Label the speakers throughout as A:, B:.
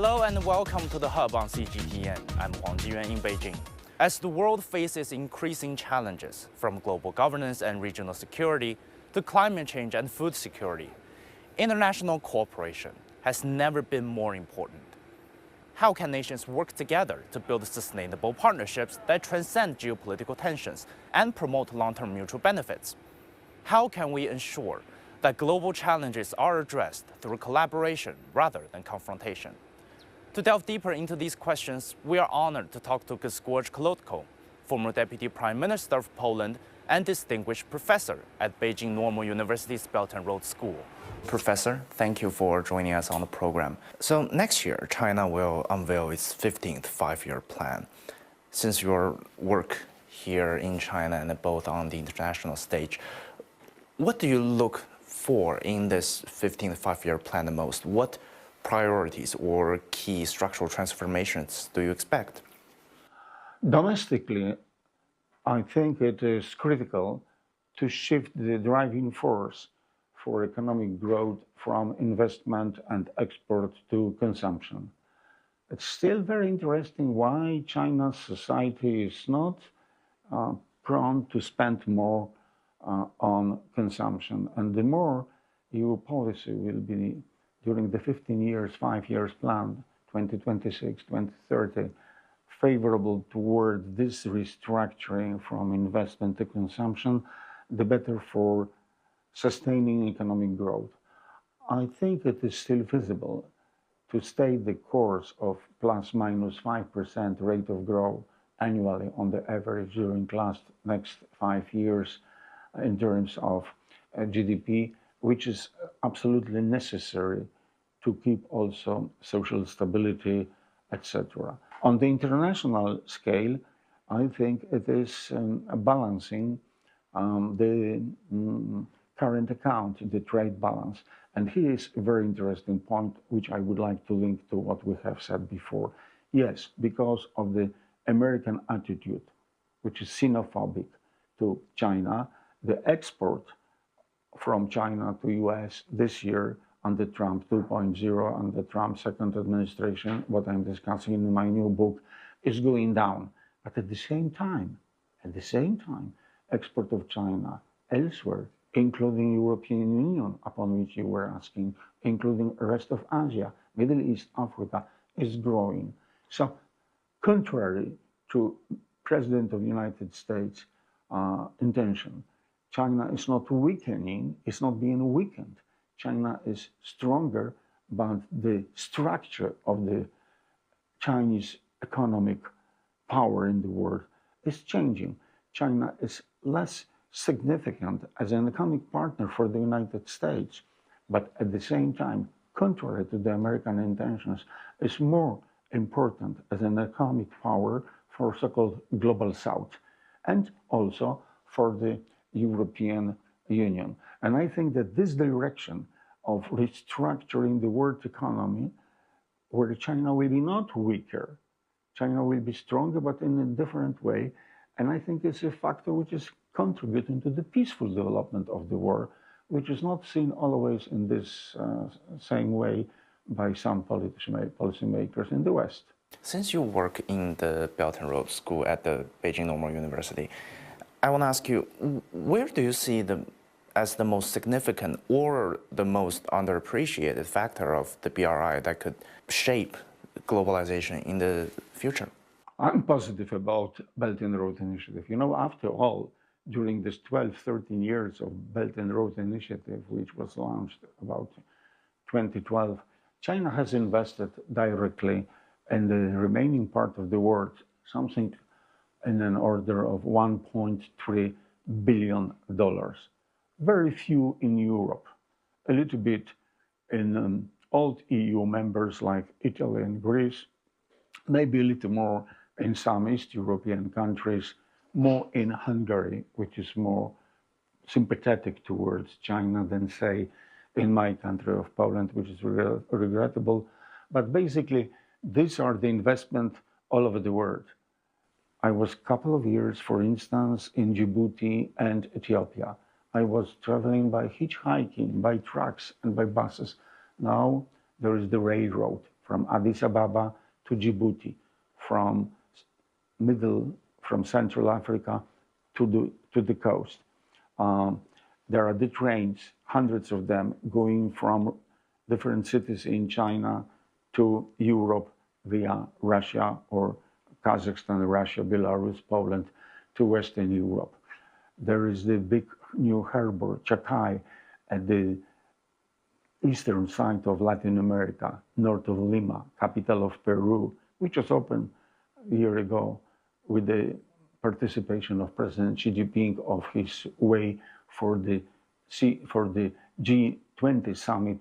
A: Hello and welcome to the Hub on CGTN. I'm Huang Jiyuan in Beijing. As the world faces increasing challenges, from global governance and regional security to climate change and food security, international cooperation has never been more important. How can nations work together to build sustainable partnerships that transcend geopolitical tensions and promote long-term mutual benefits? How can we ensure that global challenges are addressed through collaboration rather than confrontation? To delve deeper into these questions, we are honored to talk to Grzegorz Kołodko, former Deputy Prime Minister of Poland and distinguished professor at Beijing Normal University's Belt and Road School. Professor, thank you for joining us on the program. So next year, China will unveil its 15th five-year plan. Since your work here in China and both on the international stage, what do you look for in this 15th five-year plan the most? What priorities or key structural transformations do you expect?
B: Domestically, I think it is critical to shift the driving force for economic growth from investment and export to consumption. It's still very interesting why China's society is not prone to spend more on consumption. And the more EU policy will be during the 15 years, 5 years plan, 2026, 2030, favorable toward this restructuring from investment to consumption, the better for sustaining economic growth. I think it is still feasible to stay the course of plus minus 5% rate of growth annually on the average during next 5 years in terms of GDP, which is absolutely necessary to keep also social stability, etc. On the international scale, I think it is balancing the current account, the trade balance. And here is a very interesting point, which I would like to link to what we have said before. Yes, because of the American attitude, which is sinophobic to China, the export from China to US this year under Trump 2.0, under Trump's second administration, what I'm discussing in my new book, is going down. But at the same time, export of China elsewhere, including European Union, upon which you were asking, including the rest of Asia, Middle East, Africa, is growing. So, contrary to President of the United States' intention, China is not weakening, it's not being weakened. China is stronger, but the structure of the Chinese economic power in the world is changing. China is less significant as an economic partner for the United States, but at the same time, contrary to the American intentions, is more important as an economic power for so-called global South and also for the European Union. And I think that this direction of restructuring the world economy, where China will be not weaker, China will be stronger, but in a different way. And I think it's a factor which is contributing to the peaceful development of the world, which is not seen always in this same way by some policymakers in the West.
A: Since you work in the Belt and Road School at the Beijing Normal University, I want to ask you, where do you see as the most significant or the most underappreciated factor of the BRI that could shape globalization in the future?
B: I'm positive about Belt and Road Initiative. You know, after all, during this 12, 13 years of Belt and Road Initiative, which was launched about 2012, China has invested directly in the remaining part of the world, something in an order of $1.3 billion. Very few in Europe, a little bit in old EU members like Italy and Greece, maybe a little more in some East European countries, more in Hungary, which is more sympathetic towards China than, say, in my country of Poland, which is regrettable. But basically, these are the investment all over the world. I was a couple of years, for instance, in Djibouti and Ethiopia. I was traveling by hitchhiking, by trucks and by buses. Now there is the railroad. from Addis Ababa to Djibouti, from Central Africa to the coast. There are the trains, hundreds of them, going from different cities in China to Europe via Russia or Kazakhstan, Russia, Belarus, Poland to Western Europe. There is the big new harbor, Chacay, at the eastern side of Latin America, north of Lima, capital of Peru, which was opened a year ago with the participation of President Xi Jinping of his way for the G20 summit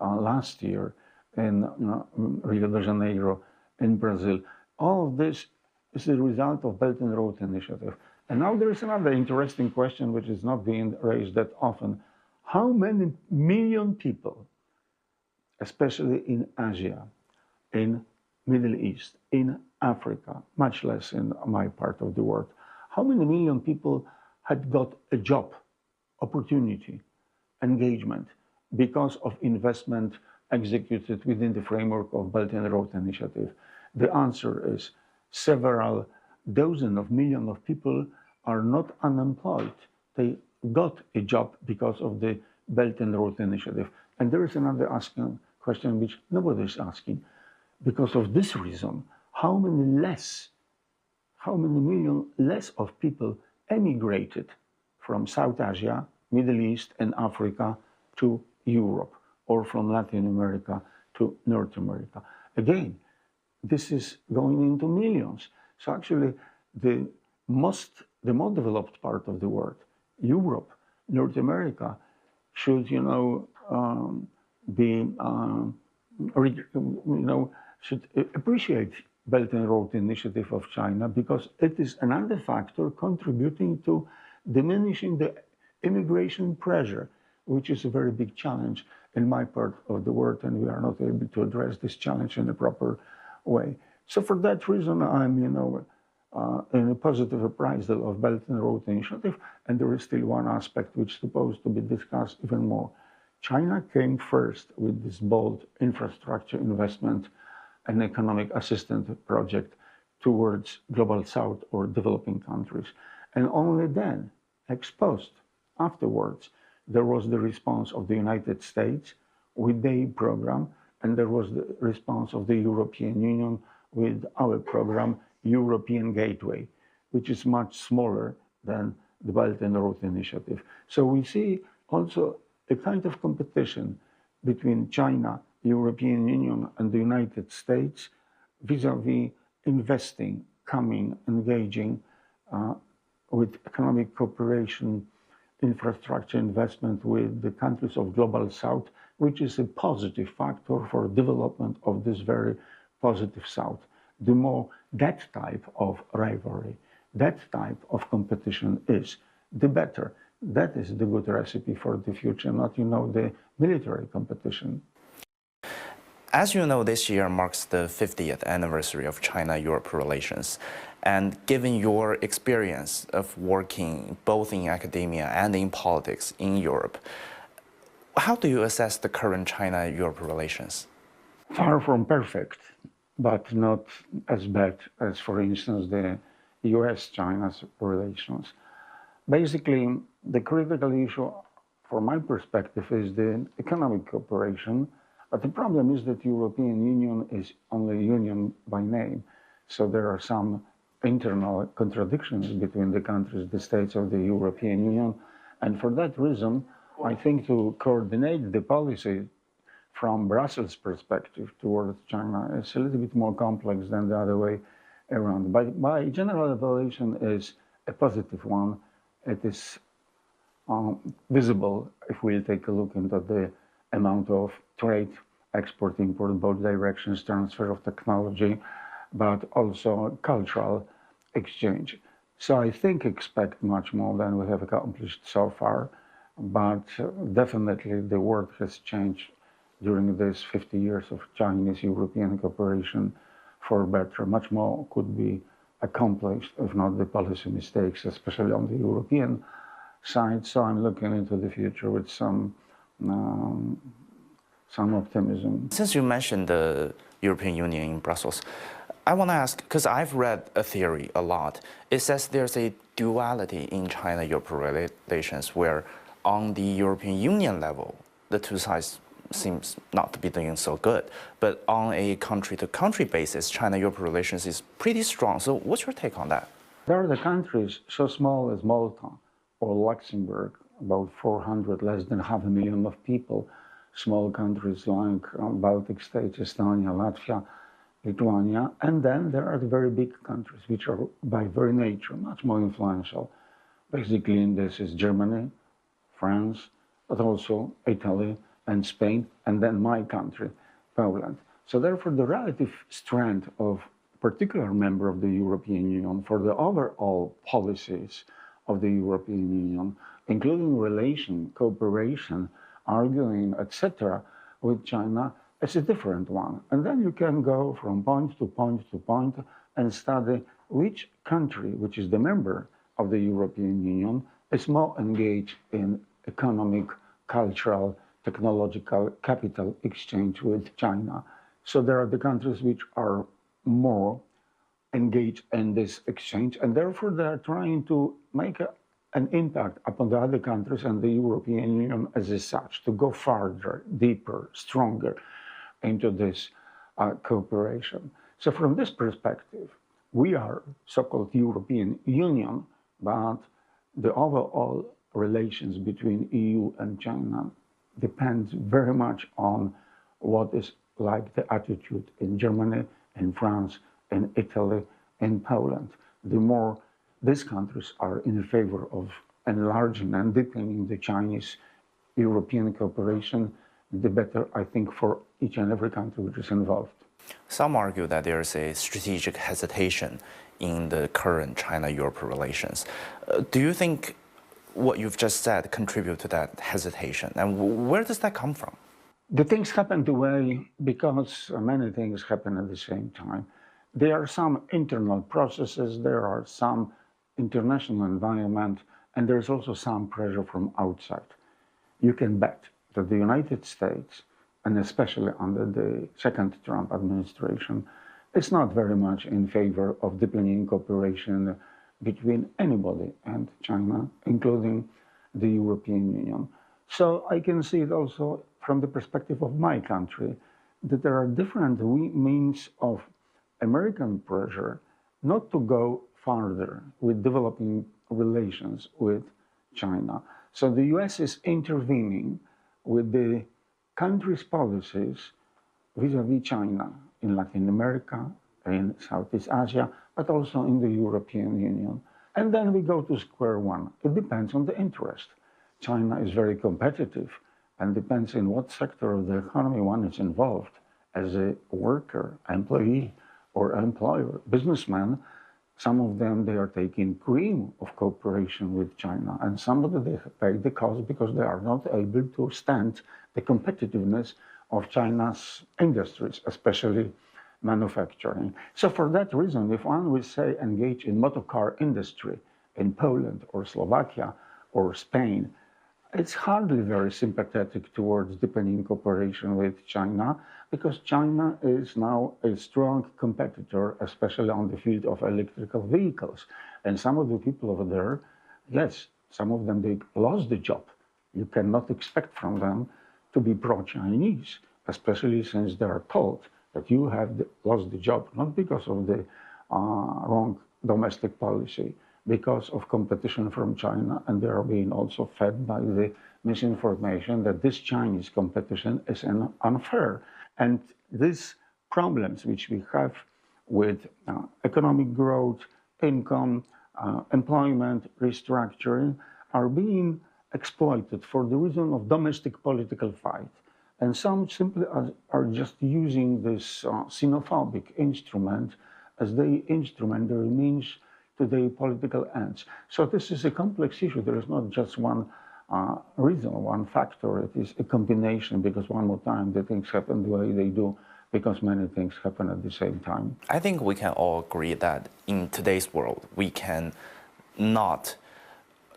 B: last year in Rio de Janeiro in Brazil. All of this is the result of Belt and Road Initiative. And now there is another interesting question which is not being raised that often. How many million people, especially in Asia, in Middle East, in Africa, much less in my part of the world, how many million people had got a job, opportunity, engagement because of investment executed within the framework of Belt and Road Initiative? The answer is several dozen of millions of people are not unemployed. They got a job because of the Belt and Road Initiative. And there is another question which nobody is asking. Because of this reason, how many million less of people emigrated from South Asia, Middle East, and Africa to Europe, or from Latin America to North America? Again, this is going into millions. So actually, the more developed part of the world, Europe, North America, should should appreciate Belt and Road Initiative of China, because it is another factor contributing to diminishing the immigration pressure, which is a very big challenge in my part of the world, and we are not able to address this challenge in a proper way. So for that reason, I'm in a positive appraisal of Belt and Road Initiative, and there is still one aspect which is supposed to be discussed even more. China came first with this bold infrastructure investment and economic assistance project towards Global South or developing countries. And only then, ex post, afterwards, there was the response of the United States with their program, and there was the response of the European Union with our program, European Gateway, which is much smaller than the Belt and Road Initiative. So we see also a kind of competition between China, European Union, and the United States vis-à-vis investing, engaging with economic cooperation, infrastructure investment with the countries of Global South, which is a positive factor for development of this very positive South. The more that type of rivalry, that type of competition is, the better. That is the good recipe for the future, not, the military competition.
A: As you know, this year marks the 50th anniversary of China-Europe relations. And given your experience of working both in academia and in politics in Europe, how do you assess the current China-Europe relations?
B: Far from perfect, but not as bad as, for instance, the U.S. China's relations. Basically, the critical issue, from my perspective, is the economic cooperation. But the problem is that the European Union is only a union by name. So there are some internal contradictions between the countries, the states of the European Union. And for that reason, I think to coordinate the policy from Brussels' perspective towards China is a little bit more complex than the other way around. But my general evaluation is a positive one. It is visible if we take a look into the amount of trade, export, import, both directions, transfer of technology, but also cultural exchange. So I expect much more than we have accomplished so far, but definitely the world has changed during these 50 years of Chinese-European cooperation for better. Much more could be accomplished if not the policy mistakes, especially on the European side. So I'm looking into the future with some some optimism.
A: Since you mentioned the European Union in Brussels, I want to ask, because I've read a theory a lot. It says there's a duality in China-Europe relations where on the European Union level, the two sides seems not to be doing so good. But on a country-to-country basis, China-Europe relations is pretty strong. So what's your take on that?
B: There are the countries so small as Malta or Luxembourg, about 400, less than 500,000 of people. Small countries like Baltic states, Estonia, Latvia, Lithuania. And then there are the very big countries, which are by very nature much more influential. Basically, in this is Germany, France, but also Italy and Spain, and then my country, Poland. So therefore, the relative strength of a particular member of the European Union for the overall policies of the European Union, including relation, cooperation, arguing, etc., with China, is a different one. And then you can go from point to point to point and study which country, which is the member of the European Union, is more engaged in economic, cultural, technological capital exchange with China. So there are the countries which are more engaged in this exchange, and therefore they are trying to make an impact upon the other countries and the European Union as such, to go farther, deeper, stronger into this cooperation. So from this perspective, we are so-called European Union, but the overall relations between EU and China depends very much on what is like the attitude in Germany, in France, in Italy, in Poland. The more these countries are in favor of enlarging and deepening the Chinese-European cooperation, the better, I think, for each and every country which is involved.
A: Some argue that there is a strategic hesitation in the current China-Europe relations. Do you think what you've just said contribute to that hesitation? And where does that come from?
B: The things happen the way because many things happen at the same time. There are some internal processes, there are some international environment, and there's also some pressure from outside. You can bet that the United States, and especially under the second Trump administration, is not very much in favor of deepening cooperation between anybody and China, including the European Union. So I can see it also from the perspective of my country, that there are different means of American pressure not to go farther with developing relations with China. So the US is intervening with the country's policies vis-à-vis China in Latin America, in Southeast Asia, but also in the European Union. And then we go to square one. It depends on the interest. China is very competitive and depends in what sector of the economy one is involved. As a worker, employee, or employer, businessman, some of them, they are taking cream of cooperation with China, and some of them, they pay the cost because they are not able to stand the competitiveness of China's industries, especially manufacturing. So for that reason, if one will say engage in motor car industry in Poland or Slovakia or Spain, it's hardly very sympathetic towards deepening cooperation with China, because China is now a strong competitor, especially on the field of electrical vehicles. And some of the people over there, yes, some of them, they lost the job. You cannot expect from them to be pro-Chinese, especially since they are told that you have lost the job, not because of the wrong domestic policy, because of competition from China, and they are being also fed by the misinformation that this Chinese competition is unfair. And these problems which we have with economic growth, income, employment, restructuring, are being exploited for the reason of domestic political fight. And some simply are just using this sinophobic instrument as the instrument, their means to their political ends. So this is a complex issue. There is not just one reason, one factor. It is a combination, because one more time, the things happen the way they do because many things happen at the same time.
A: I think we can all agree that in today's world, we can not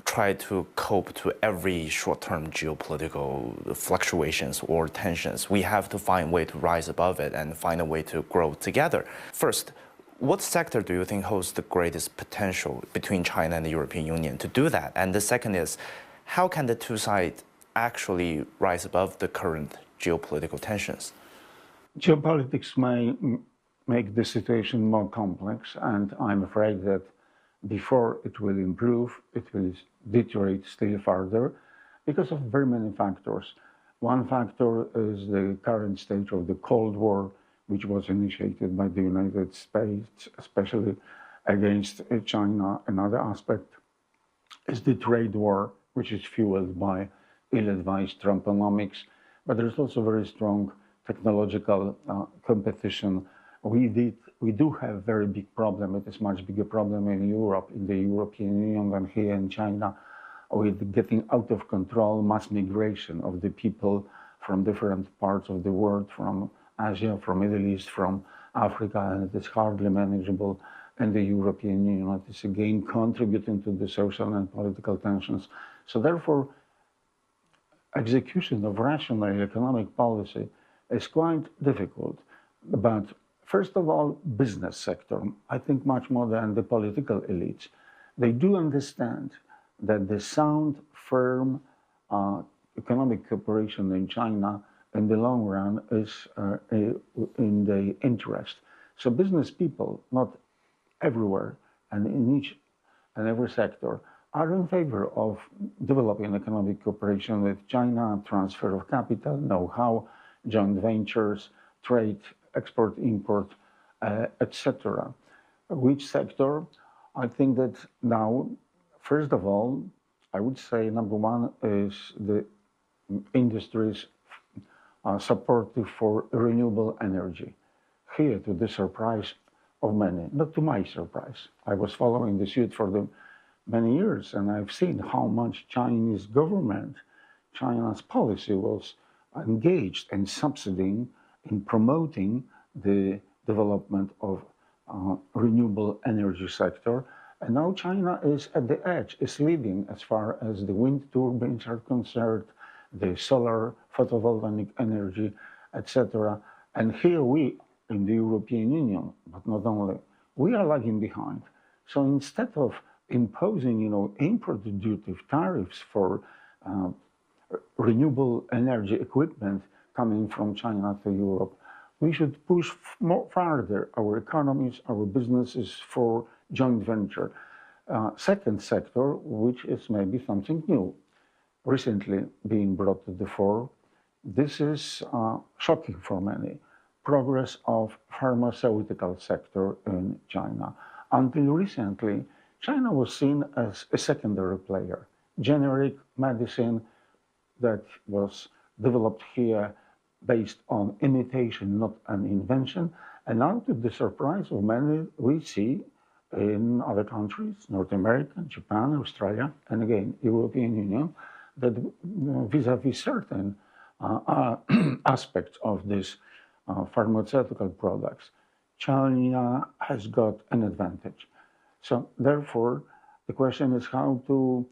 A: try to cope to every short-term geopolitical fluctuations or tensions. We have to find a way to rise above it and find a way to grow together. First, what sector do you think holds the greatest potential between China and the European Union to do that? And the second is, how can the two sides actually rise above the current geopolitical tensions?
B: Geopolitics may make the situation more complex, and I'm afraid that before it will improve, it will deteriorate still further because of very many factors. One factor is the current stage of the Cold War, which was initiated by the United States, especially against China. Another aspect is the trade war, which is fueled by ill-advised Trumponomics, but there's also very strong technological competition. We do have a very big problem. It is a much bigger problem in Europe, in the European Union, than here in China, with getting out of control mass migration of the people from different parts of the world, from Asia, from Middle East, from Africa, and it is hardly manageable in the European Union. It is again contributing to the social and political tensions. So therefore, execution of rational economic policy is quite difficult. But first of all, business sector, I think much more than the political elites, they do understand that the sound, firm economic cooperation in China in the long run is in the interest. So business people, not everywhere and in each and every sector, are in favor of developing economic cooperation with China, transfer of capital, know-how, joint ventures, trade, export, import, etc. Which sector? I think that now, first of all, I would say number one is the industries supportive for renewable energy. Here, to the surprise of many, not to my surprise, I was following the suit for the many years, and I've seen how much Chinese government, China's policy was engaged in subsidizing, in promoting the development of renewable energy sector. And now China is at the edge, is leading as far as the wind turbines are concerned, the solar photovoltaic energy, etc. And here we, in the European Union, but not only, we are lagging behind. So instead of imposing, import duty tariffs for renewable energy equipment coming from China to Europe, we should push more further our economies, our businesses for joint venture. Second sector, which is maybe something new, recently being brought to the fore, this is shocking for many, progress of pharmaceutical sector in China. Until recently, China was seen as a secondary player, generic medicine that was developed here based on imitation, not an invention. And now, to the surprise of many, we see in other countries, North America, Japan, Australia, and again, European Union, that vis-a-vis certain aspects of these pharmaceutical products, China has got an advantage. So therefore, the question is how to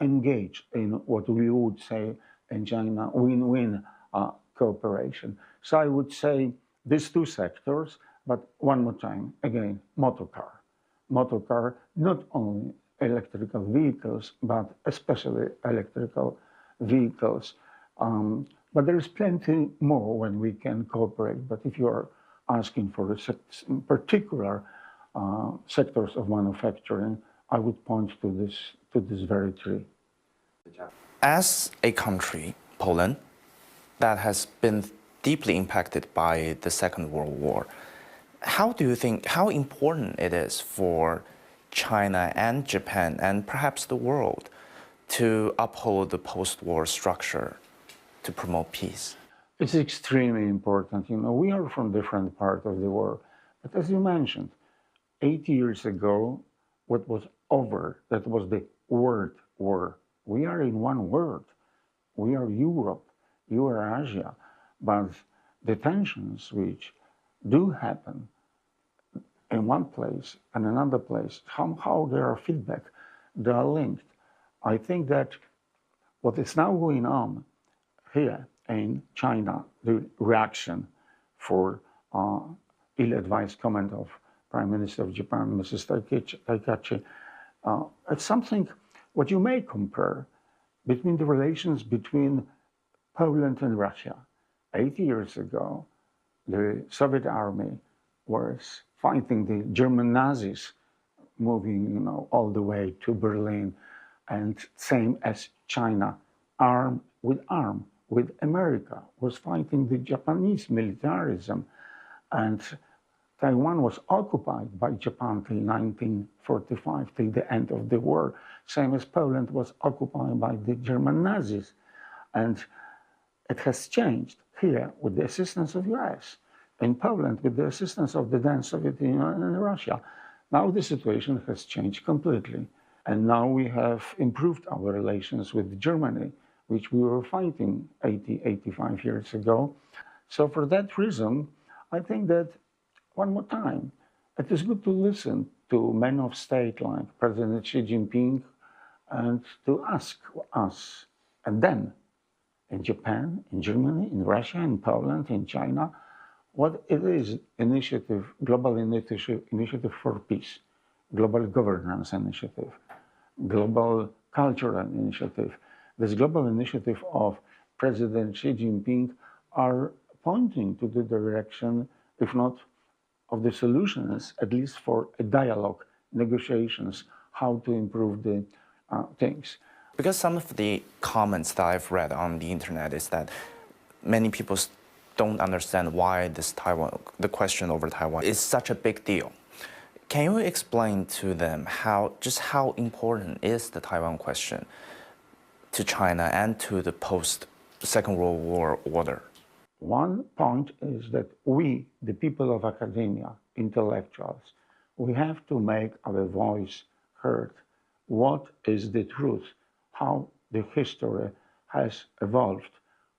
B: engage in what we would say in China win-win cooperation. So I would say these two sectors, but one more time, again, motor car. Motor car, not only electrical vehicles, but especially electrical vehicles. But there is plenty more when we can cooperate. But if you are asking for particular sectors of manufacturing, I would point to this very tree.
A: As a country, Poland, that has been deeply impacted by the Second World War, how do you think, how important it is for China and Japan and perhaps the world to uphold the post-war structure to promote peace?
B: It's extremely important. We are from different parts of the world. But as you mentioned, 80 years ago, what was over, that was the World War. We are in one world. We are Europe, you are Asia. But the tensions which do happen in one place and another place, somehow there are feedback, they are linked. I think that what is now going on here in China, the reaction for ill-advised comment of Prime Minister of Japan, Mrs. Taikachi, it's something what you may compare between the relations between Poland and Russia. 80 years ago, the Soviet army was fighting the German Nazis, moving all the way to Berlin, and same as China, arm with America, was fighting the Japanese militarism, and Taiwan was occupied by Japan till 1945, till the end of the war, same as Poland was occupied by the German Nazis. And it has changed here with the assistance of US, in Poland with the assistance of the then Soviet Union and Russia. Now the situation has changed completely. And now we have improved our relations with Germany, which we were fighting 85 years ago. So for that reason, I think that one more time, it is good to listen to men of state like President Xi Jinping and to ask us, and then in Japan, in Germany, in Russia, in Poland, in China, what it is global initiative for peace, global governance initiative, global cultural initiative. This global initiative of President Xi Jinping are pointing to the direction, if not of the solutions, at least for a dialogue, negotiations, how to improve the things.
A: Because some of the comments that I've read on the internet is that many people don't understand why the question over Taiwan is such a big deal. Can you explain to them just how important is the Taiwan question to China and to the post-Second World War order?
B: One point is that we, the people of academia, intellectuals, we have to make our voice heard. What is the truth? How the history has evolved?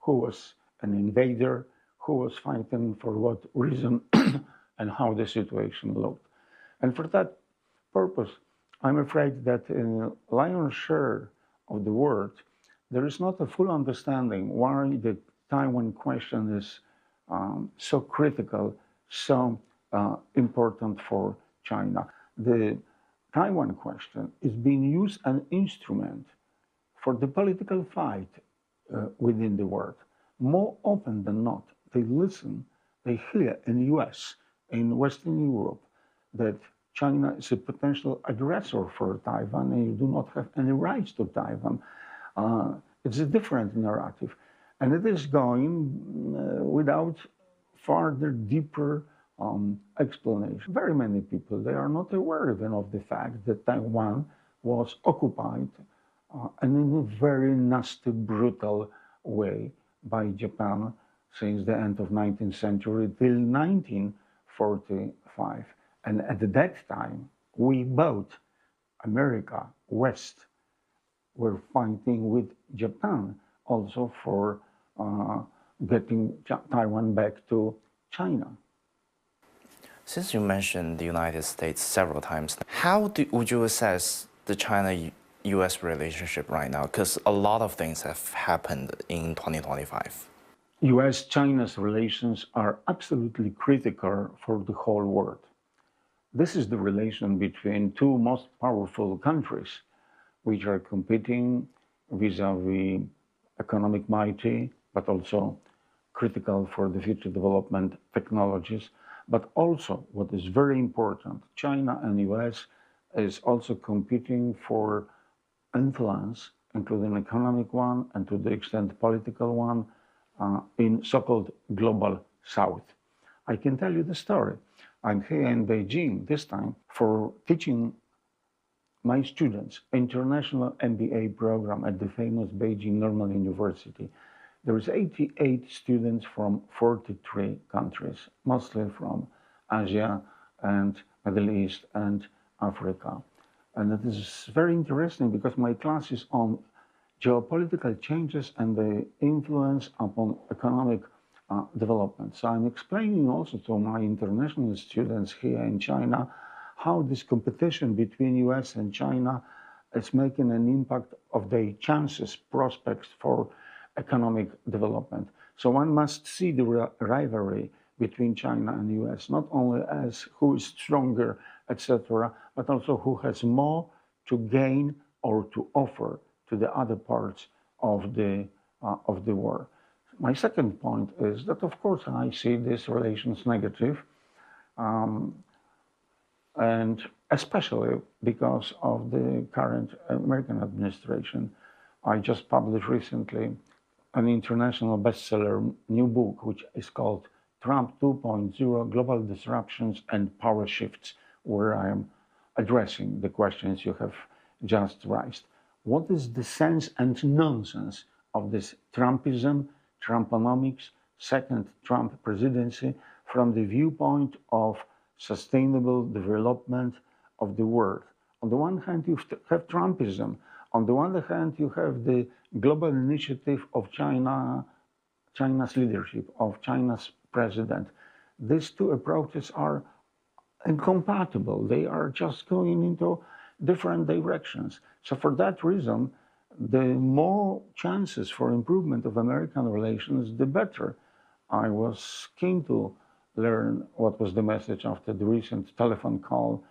B: Who was an invader? Who was fighting for what reason? And how the situation looked. And for that purpose, I'm afraid that in a lion's share of the world, there is not a full understanding why the Taiwan question is so critical, so important for China. The Taiwan question is being used as an instrument for the political fight within the world. More often than not, they listen, they hear in the US, in Western Europe, that China is a potential aggressor for Taiwan and you do not have any rights to Taiwan. It's a different narrative. And it is going without further deeper explanation. Very many people, they are not aware even of the fact that Taiwan was occupied and in a very nasty, brutal way by Japan since the end of 19th century till 1945. And at that time, we both, America, West, were fighting with Japan also for getting Taiwan back to China.
A: Since you mentioned the United States several times, how would you assess the China-US relationship right now? Because a lot of things have happened in 2025.
B: U.S.-China's relations are absolutely critical for the whole world. This is the relation between two most powerful countries, which are competing vis-a-vis economic might, but also critical for the future development technologies. But also, what is very important, China and US is also competing for influence, including economic one and to the extent political one, in so-called global South. I can tell you the story. I'm here in Beijing this time for teaching my students international MBA program at the famous Beijing Normal University. There is 88 students from 43 countries, mostly from Asia and Middle East and Africa. And it is very interesting because my class is on geopolitical changes and the influence upon economic development. So I'm explaining also to my international students here in China how this competition between US and China it's making an impact of the chances, prospects for economic development. So one must see the rivalry between China and the US, not only as who is stronger, etc., but also who has more to gain or to offer to the other parts of the war. My second point is that, of course, I see these relations negative, and especially because of the current American administration. I just published recently an international bestseller new book, which is called Trump 2.0, Global Disruptions and Power Shifts, where I am addressing the questions you have just raised. What is the sense and nonsense of this Trumpism, Trumponomics, second Trump presidency from the viewpoint of sustainable development of the world? On the one hand, you have Trumpism. On the other hand, you have the global initiative of China's leadership, of China's president. These two approaches are incompatible. They are just going into different directions. So for that reason, the more chances for improvement of American relations, the better. I was keen to learn what was the message after the recent telephone call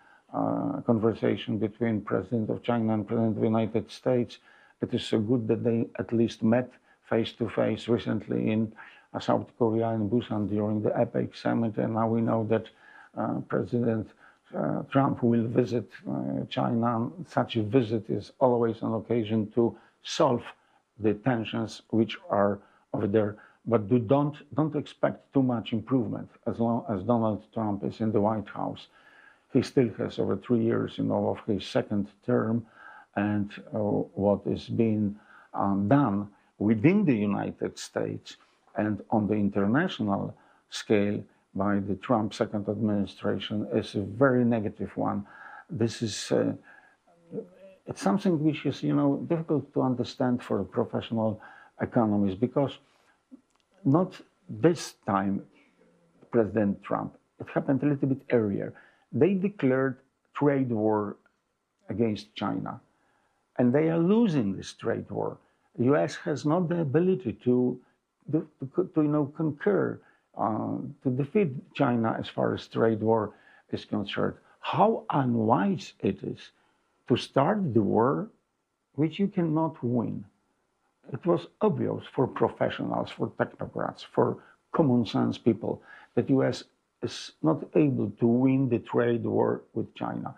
B: conversation between President of China and President of the United States. It is so good that they at least met face-to-face recently in South Korea and Busan during the APEC summit, and now we know that President Trump will visit China. Such a visit is always an occasion to solve the tensions which are over there, but don't expect too much improvement as long as Donald Trump is in the White House. He still has over 3 years, of his second term, and what is being done within the United States and on the international scale by the Trump second administration is a very negative one. This is it's something which is difficult to understand for professional economists, because not this time President Trump, it happened a little bit earlier. They declared trade war against China, and they are losing this trade war. The U.S. has not the ability to conquer, to defeat China as far as trade war is concerned. How unwise it is to start the war which you cannot win. It was obvious for professionals, for technocrats, for common sense people that the U.S. is not able to win the trade war with China.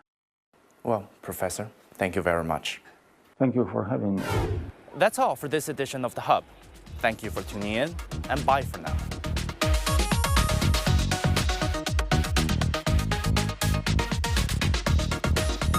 A: Well, Professor, thank you very much.
B: Thank you for having me.
A: That's all for this edition of The Hub. Thank you for tuning in, and bye for now.